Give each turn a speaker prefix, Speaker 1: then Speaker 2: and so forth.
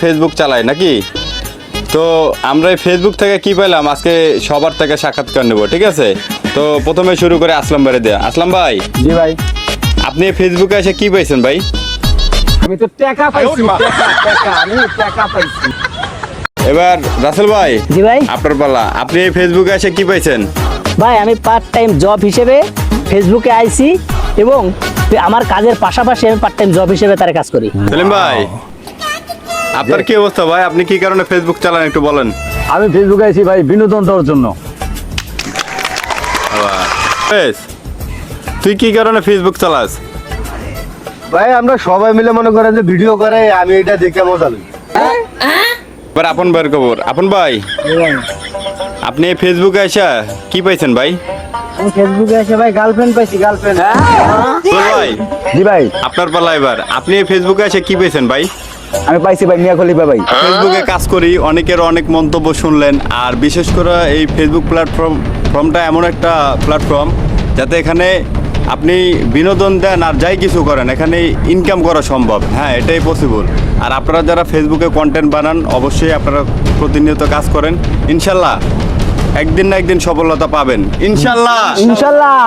Speaker 1: Facebook চালাই নাকি? তো আমরা এই ফেসবুক থেকে কি পেলাম আজকে সবার থেকে সাক্ষাৎকার নেব, ঠিক আছে? তো প্রথমে শুরু করে আসলাম ভাই দেয়া। আসলাম ভাই,
Speaker 2: জি ভাই,
Speaker 1: আপনি এই ফেসবুকে এসে কি পাইছেন ভাই?
Speaker 2: আমি তো টাকা পাইছি, আমি টাকা পাইছি।
Speaker 1: এবার রাসেল ভাই,
Speaker 3: জি ভাই।
Speaker 1: আপনার পালা, আপনি এই ফেসবুকে এসে কি পাইছেন?
Speaker 3: ভাই আমি পার্ট টাইম জব হিসেবে ফেসবুকে আইছি এবং আমার কাজের পাশাপাশি আমি পার্ট টাইম জব হিসেবে তার কাজ করি।
Speaker 1: সেলিম ভাই, আপনার কি অবস্থা ভাই? আপনি কি কারণে ফেসবুক চালান একটু বলেন।
Speaker 2: আমি ফেসবুকে আইছি ভাই বিনোদন দেওয়ার জন্য।
Speaker 1: বেশ, তুই কি কারণে ফেসবুক চালাস?
Speaker 4: ভাই আমরা সবাই মিলে মনে করেন যে ভিডিও করে, আমি এটা দেখে মজা লই।
Speaker 1: এবার আপন ভাইয়ের খবর। আপন ভাই, আপনি এই ফেসবুকে এসে কি পাইছেন ভাই?
Speaker 3: আমি ফেসবুকে এসে ভাই গার্লফ্রেন্ড পাইছি, গার্লফ্রেন্ড।
Speaker 1: ভাই,
Speaker 2: জি ভাই,
Speaker 1: আপনার পালা এবার, আপনি এই ফেসবুকে এসে কি পেয়েছেন ভাই?
Speaker 2: আমি পাইছি ভাই মিয়া খলিফা ভাই।
Speaker 1: ফেসবুকে কাজ করি, অনেকের অনেক মন্তব্য শুনলেন, আর বিশেষ করে এই ফেসবুক প্ল্যাটফর্মটা এমন একটা প্ল্যাটফর্ম যাতে এখানে আপনি বিনোদন দেন আর যাই কিছু করেন, এখানে ইনকাম করা সম্ভব। হ্যাঁ, এটাই পসিবল। আর আপনারা যারা ফেসবুকে কন্টেন্ট বানান, অবশ্যই আপনারা প্রতিনিয়ত কাজ করেন, ইনশাল্লাহ একদিন না একদিন সফলতা পাবেন, ইনশাল্লাহ।
Speaker 3: ইনশাল্লাহ।